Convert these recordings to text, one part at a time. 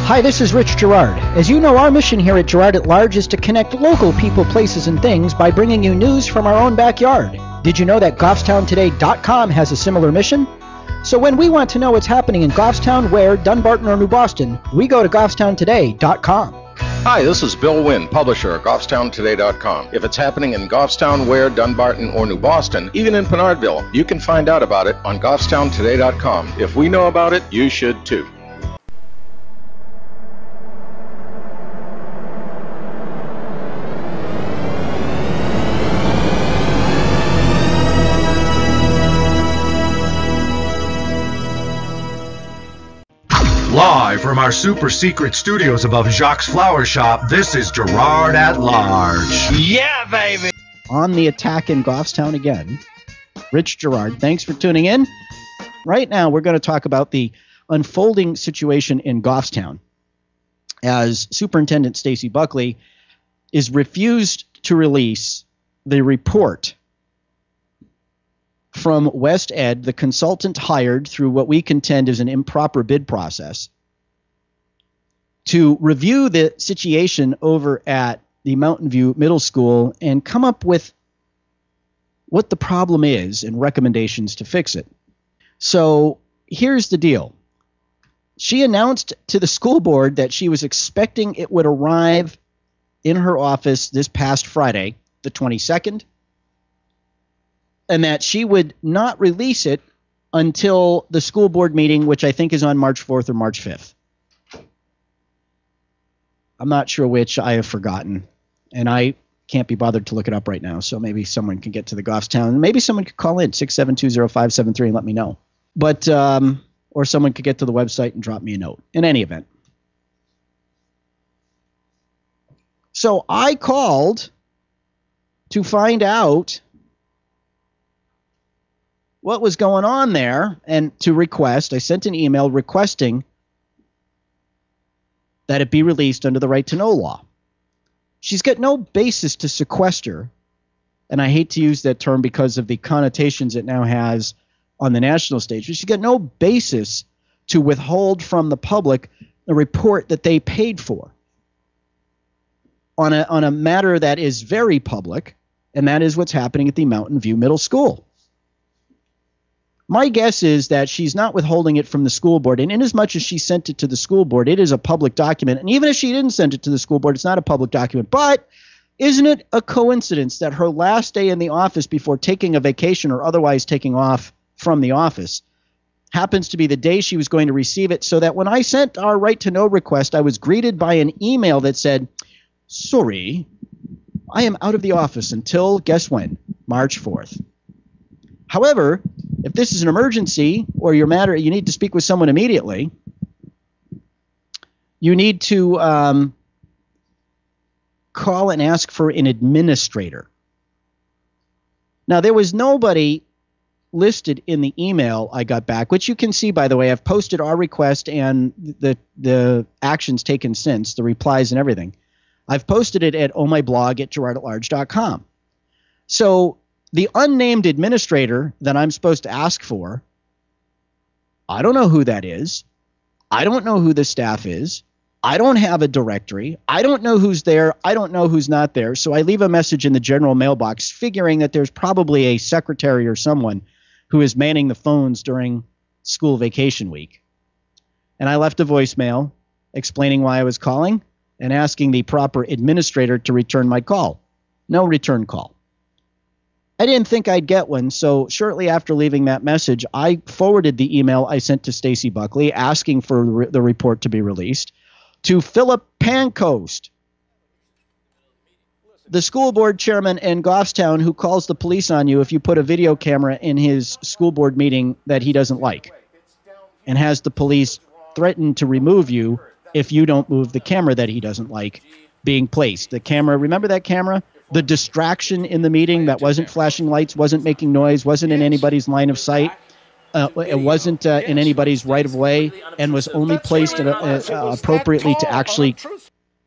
Hi, this is Rich Girard. As you know, our mission here at Girard at Large is to connect local people, places, and things by bringing you news from our own backyard. Did you know that GoffstownToday.com has a similar mission? So when we want to know what's happening in Goffstown, Ware, Dunbarton, or New Boston, we go to GoffstownToday.com. Hi, this is Bill Wynn, publisher of GoffstownToday.com. If it's happening in Goffstown, Ware, Dunbarton, or New Boston, even in Pinardville, you can find out about it on GoffstownToday.com. If we know about it, you should too. Live from our super secret studios above Jacques' Flower Shop, this is Girard at Large. Yeah, baby! On the attack in Goffstown again, Rich Girard, thanks for tuning in. Right now, we're going to talk about the unfolding situation in Goffstown as Superintendent Stacy Buckley is refused to release the report from WestEd, the consultant hired through what we contend is an improper bid process, to review the situation over at the Mountain View Middle School and come up with what the problem is and recommendations to fix it. So here's the deal. She announced to the school board that she was expecting it would arrive in her office this past Friday, the 22nd, and that she would not release it until the school board meeting, which I think is on March 4th or March 5th. I'm not sure which. I have forgotten, and I can't be bothered to look it up right now, so maybe someone can get to the Goffstown. Maybe someone could call in, 6720573, and let me know. But or someone could get to the website and drop me a note. In any event. So I called to find out what was going on there, and to request, I sent an email requesting that it be released under the right to know law. She's got no basis to sequester, and I hate to use that term because of the connotations it now has on the national stage, but she's got no basis to withhold from the public a report that they paid for on a matter that is very public, and that is what's happening at the Mountain View Middle School. My guess is that she's not withholding it from the school board, and inasmuch as she sent it to the school board, it is a public document. And even if she didn't send it to the school board, it's not a public document. But isn't it a coincidence that her last day in the office before taking a vacation or otherwise taking off from the office happens to be the day she was going to receive it, so that when I sent our right to know request, I was greeted by an email that said, "Sorry, I am out of the office until, guess when, March 4th. However, if this is an emergency or you need to speak with someone immediately, you need to call and ask for an administrator." Now, there was nobody listed in the email I got back, which you can see, by the way. I've posted our request and the actions taken since, the replies and everything. I've posted it at my blog at GirardAtLarge.com. So the unnamed administrator that I'm supposed to ask for, I don't know who that is. I don't know who the staff is. I don't have a directory. I don't know who's there. I don't know who's not there. So I leave a message in the general mailbox figuring that there's probably a secretary or someone who is manning the phones during school vacation week. And I left a voicemail explaining why I was calling and asking the proper administrator to return my call. No return call. I didn't think I'd get one, so shortly after leaving that message, I forwarded the email I sent to Stacy Buckley asking for the report to be released to Philip Pancoast, the school board chairman in Goffstown, who calls the police on you if you put a video camera in his school board meeting that he doesn't like, and has the police threaten to remove you if you don't move the camera that he doesn't like being placed. The camera, remember that camera? The distraction in the meeting that wasn't flashing lights, wasn't making noise, wasn't in anybody's line of sight, it wasn't in anybody's right of way, and was only placed appropriately to actually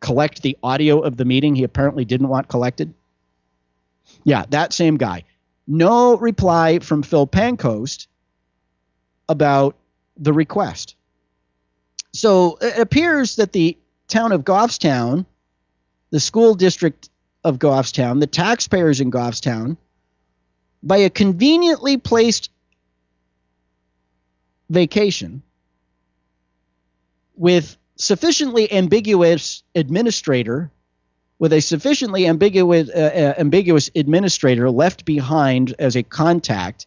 collect the audio of the meeting he apparently didn't want collected. Yeah, that same guy. No reply from Phil Pancoast about the request. So it appears that the town of Goffstown, the school district of Goffstown, the taxpayers in Goffstown, by a conveniently placed vacation with sufficiently ambiguous administrator, with a sufficiently ambiguous administrator left behind as a contact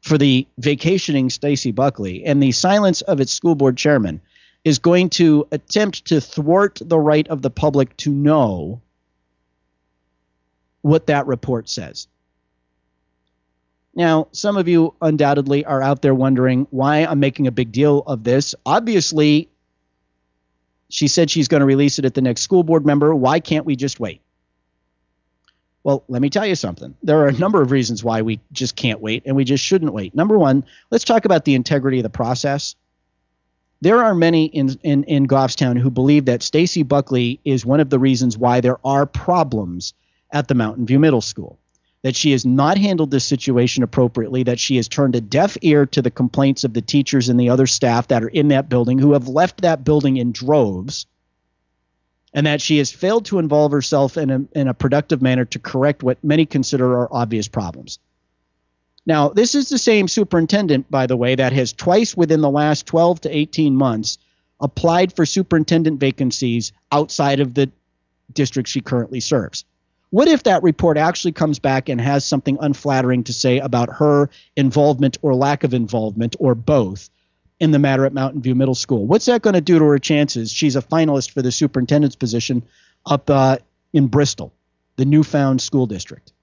for the vacationing Stacy Buckley, and the silence of its school board chairman is going to attempt to thwart the right of the public to know what that report says. Now, some of you undoubtedly are out there wondering why I'm making a big deal of this. Obviously, she said she's going to release it at the next school board member. Why can't we just wait? Well, let me tell you something. There are a number of reasons why we just can't wait, and we just shouldn't wait. Number one, let's talk about the integrity of the process. There are many in Goffstown who believe that Stacy Buckley is one of the reasons why there are problems at the Mountain View Middle School, that she has not handled this situation appropriately, that she has turned a deaf ear to the complaints of the teachers and the other staff that are in that building who have left that building in droves, and that she has failed to involve herself in a productive manner to correct what many consider are obvious problems. Now, this is the same superintendent, by the way, that has twice within the last 12 to 18 months applied for superintendent vacancies outside of the district she currently serves. What if that report actually comes back and has something unflattering to say about her involvement or lack of involvement or both in the matter at Mountain View Middle School? What's that going to do to her chances? She's a finalist for the superintendent's position up in Bristol, the newfound school district.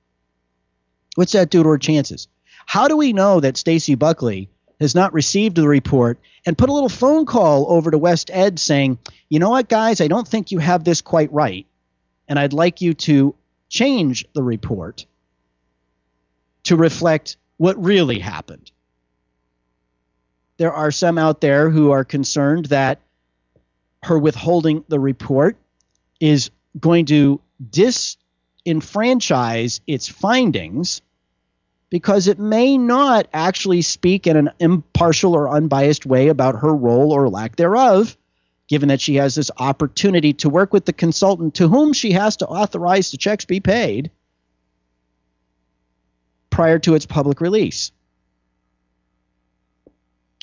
What's that do to her chances? How do we know that Stacy Buckley has not received the report and put a little phone call over to WestEd saying, you know what, guys, I don't think you have this quite right, and I'd like you to change the report to reflect what really happened? There are some out there who are concerned that her withholding the report is going to disenfranchise its findings because it may not actually speak in an impartial or unbiased way about her role or lack thereof, given that she has this opportunity to work with the consultant to whom she has to authorize the checks be paid prior to its public release.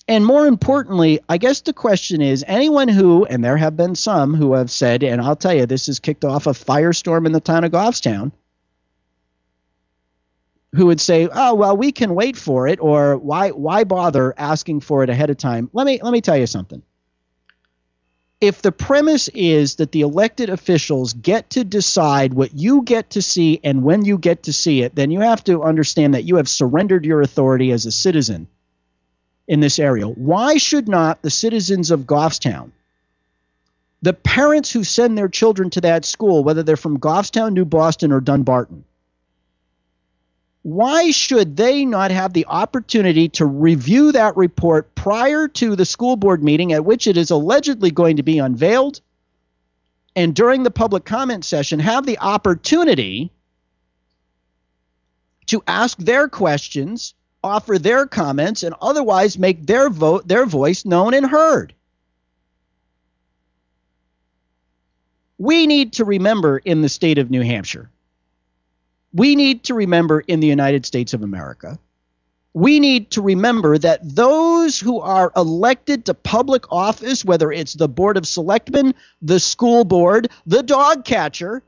And more importantly, I guess the question is, anyone who, and there have been some who have said, and I'll tell you, this has kicked off a firestorm in the town of Goffstown, who would say, oh, well, we can wait for it, or why bother asking for it ahead of time? Let me tell you something. If the premise is that the elected officials get to decide what you get to see and when you get to see it, then you have to understand that you have surrendered your authority as a citizen in this area. Why should not the citizens of Goffstown, the parents who send their children to that school, whether they're from Goffstown, New Boston, or Dunbarton, why should they not have the opportunity to review that report prior to the school board meeting at which it is allegedly going to be unveiled, and during the public comment session have the opportunity to ask their questions, offer their comments, and otherwise make their voice known and heard? We need to remember in the state of New Hampshire, we need to remember in the United States of America, we need to remember that those who are elected to public office, whether it's the Board of Selectmen, the school board, the dog catcher,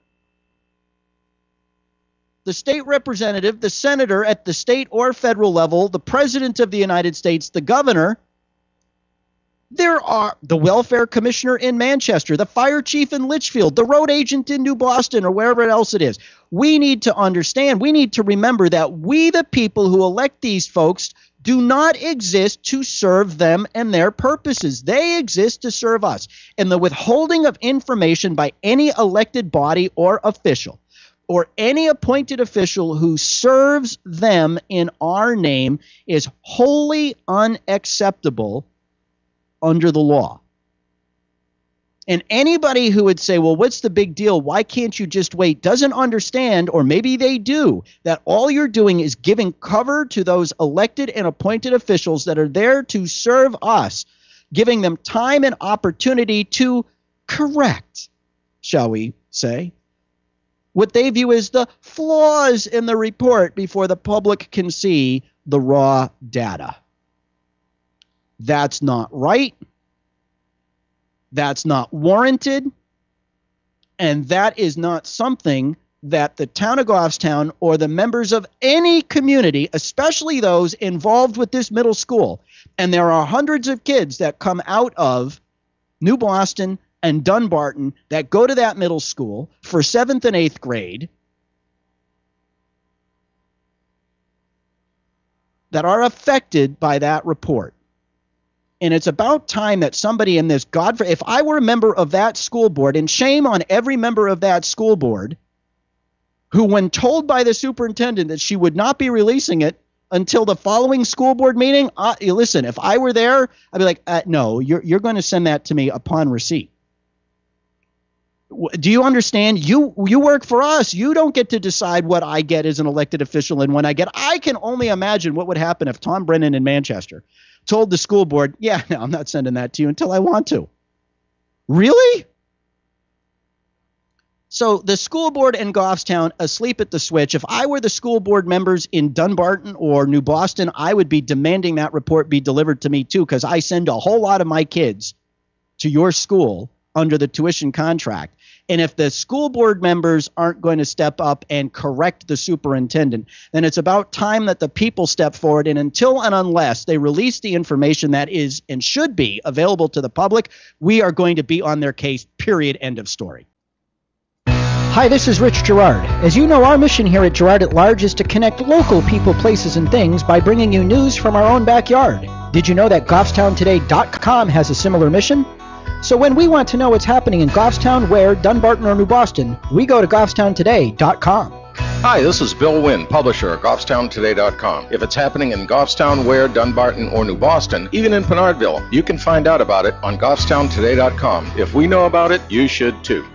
the state representative, the senator at the state or federal level, the president of the United States, the governor, there are the welfare commissioner in Manchester, the fire chief in Litchfield, the road agent in New Boston, or wherever else it is. We need to understand, we need to remember that we, the people who elect these folks, do not exist to serve them and their purposes. They exist to serve us. And the withholding of information by any elected body or official, or any appointed official who serves them in our name, is wholly unacceptable under the law. And anybody who would say, well, what's the big deal? Why can't you just wait? Doesn't understand, or maybe they do, that all you're doing is giving cover to those elected and appointed officials that are there to serve us. giving them time and opportunity to correct, shall we say, what they view as the flaws in the report before the public can see the raw data. That's not right. That's not warranted. And that is not something that the town of Goffstown or the members of any community, especially those involved with this middle school, and there are hundreds of kids that come out of New Boston and Dunbarton that go to that middle school for 7th and 8th grade that are affected by that report. And it's about time that somebody in this, if I were a member of that school board, and shame on every member of that school board, who when told by the superintendent that she would not be releasing it until the following school board meeting, listen, if I were there, I'd be like, no, you're going to send that to me upon receipt. Do you understand? You work for us. You don't get to decide what I get as an elected official and when I get. I can only imagine what would happen if Tom Brennan in Manchester told the school board, yeah, no, I'm not sending that to you until I want to. Really? So the school board in Goffstown asleep at the switch. If I were the school board members in Dunbarton or New Boston, I would be demanding that report be delivered to me too, because I send a whole lot of my kids to your school under the tuition contract. And if the school board members aren't going to step up and correct the superintendent, then it's about time that the people step forward. And until and unless they release the information that is and should be available to the public, we are going to be on their case, period, end of story. Hi, this is Rich Girard. As you know, our mission here at Girard at Large is to connect local people, places, and things by bringing you news from our own backyard. Did you know that GoffstownToday.com has a similar mission? So when we want to know what's happening in Goffstown, Ware, Dunbarton, or New Boston, we go to GoffstownToday.com. Hi, this is Bill Wynn, publisher at GoffstownToday.com. If it's happening in Goffstown, Ware, Dunbarton, or New Boston, even in Pinardville, you can find out about it on GoffstownToday.com. If we know about it, you should too.